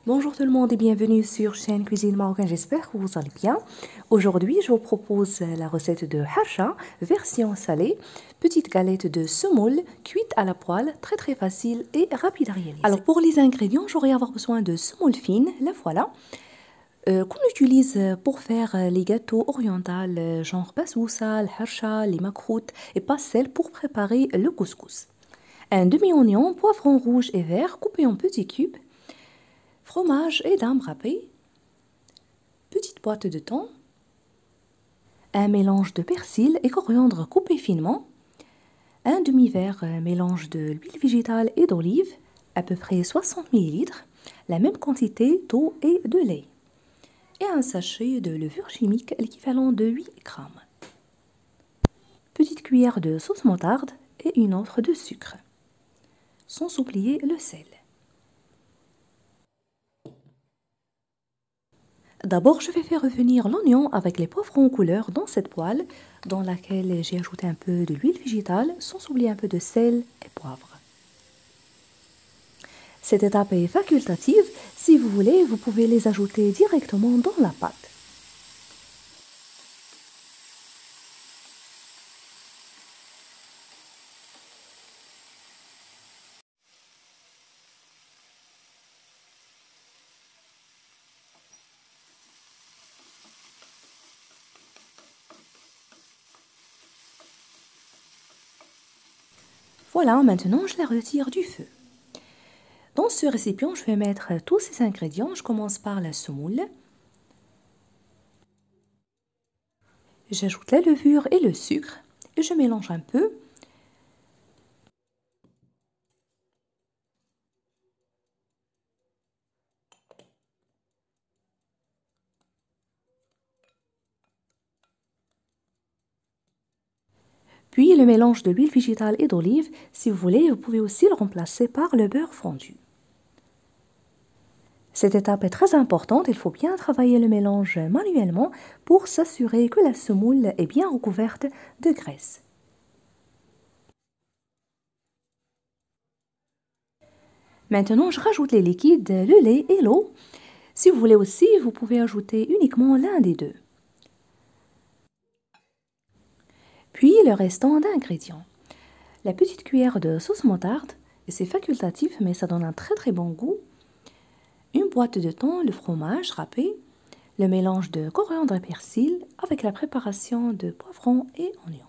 Bonjour tout le monde et bienvenue sur chaîne Cuisine Marocaine, j'espère que vous allez bien. Aujourd'hui, je vous propose la recette de harsha, version salée, petite galette de semoule cuite à la poêle, très facile et rapide à réaliser. Alors pour les ingrédients, j'aurai avoir besoin de semoule fine, la voilà, qu'on utilise pour faire les gâteaux orientaux, genre basbousa, le harsha, les makrout et pastel pour préparer le couscous. Un demi-oignon, poivron rouge et vert coupé en petits cubes, fromage et dames râpées, petite boîte de thon, un mélange de persil et coriandre coupé finement, un demi-verre mélange de l'huile végétale et d'olive, à peu près 60 ml, la même quantité d'eau et de lait, et un sachet de levure chimique l'équivalent de 8 grammes. Petite cuillère de sauce moutarde et une autre de sucre, sans oublier le sel. D'abord, je vais faire revenir l'oignon avec les poivrons en couleur dans cette poêle dans laquelle j'ai ajouté un peu de l'huile végétale sans oublier un peu de sel et poivre. Cette étape est facultative. Si vous voulez, vous pouvez les ajouter directement dans la pâte. Voilà, maintenant je les retire du feu. Dans ce récipient, je vais mettre tous ces ingrédients. Je commence par la semoule. J'ajoute la levure et le sucre et je mélange un peu. Puis le mélange de l'huile végétale et d'olive, si vous voulez, vous pouvez aussi le remplacer par le beurre fondu. Cette étape est très importante, il faut bien travailler le mélange manuellement pour s'assurer que la semoule est bien recouverte de graisse. Maintenant, je rajoute les liquides, le lait et l'eau. Si vous voulez aussi, vous pouvez ajouter uniquement l'un des deux. Puis le restant d'ingrédients. La petite cuillère de sauce moutarde, et c'est facultatif mais ça donne un très bon goût. Une boîte de thon, le fromage râpé, le mélange de coriandre et persil avec la préparation de poivrons et oignons.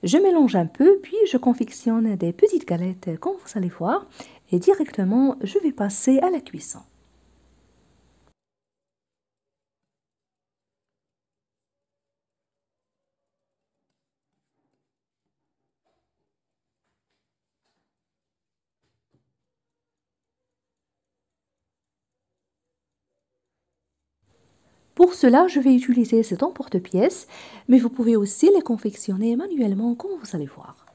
Je mélange un peu, puis je confectionne des petites galettes comme vous allez voir et directement je vais passer à la cuisson. Pour cela, je vais utiliser cet emporte-pièce, mais vous pouvez aussi les confectionner manuellement comme vous allez voir.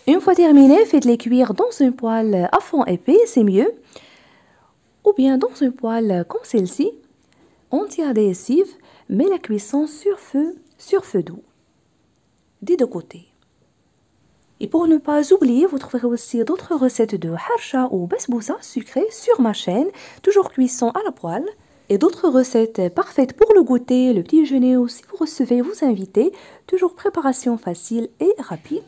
Une fois terminé, faites-les cuire dans une poêle à fond épais, c'est mieux. Ou bien dans une poêle comme celle-ci, anti-adhésive, mais la cuisson sur feu doux, des deux côtés. Et pour ne pas oublier, vous trouverez aussi d'autres recettes de harsha ou basbousa sucré sur ma chaîne, toujours cuisson à la poêle. Et d'autres recettes parfaites pour le goûter, le petit déjeuner ou si vous recevez vos invités, toujours préparation facile et rapide.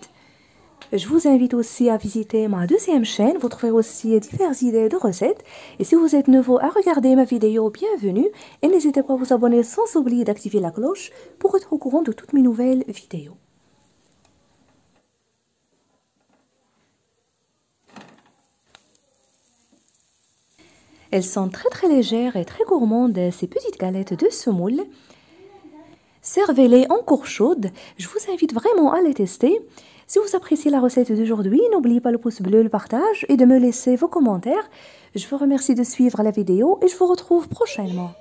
Je vous invite aussi à visiter ma deuxième chaîne, vous trouverez aussi diverses idées de recettes. Et si vous êtes nouveau à regarder ma vidéo, bienvenue. Et n'hésitez pas à vous abonner sans oublier d'activer la cloche pour être au courant de toutes mes nouvelles vidéos. Elles sont très légères et très gourmandes, ces petites galettes de semoule. Servez-les encore chaudes. Je vous invite vraiment à les tester. Si vous appréciez la recette d'aujourd'hui, n'oubliez pas le pouce bleu, le partage et de me laisser vos commentaires. Je vous remercie de suivre la vidéo et je vous retrouve prochainement.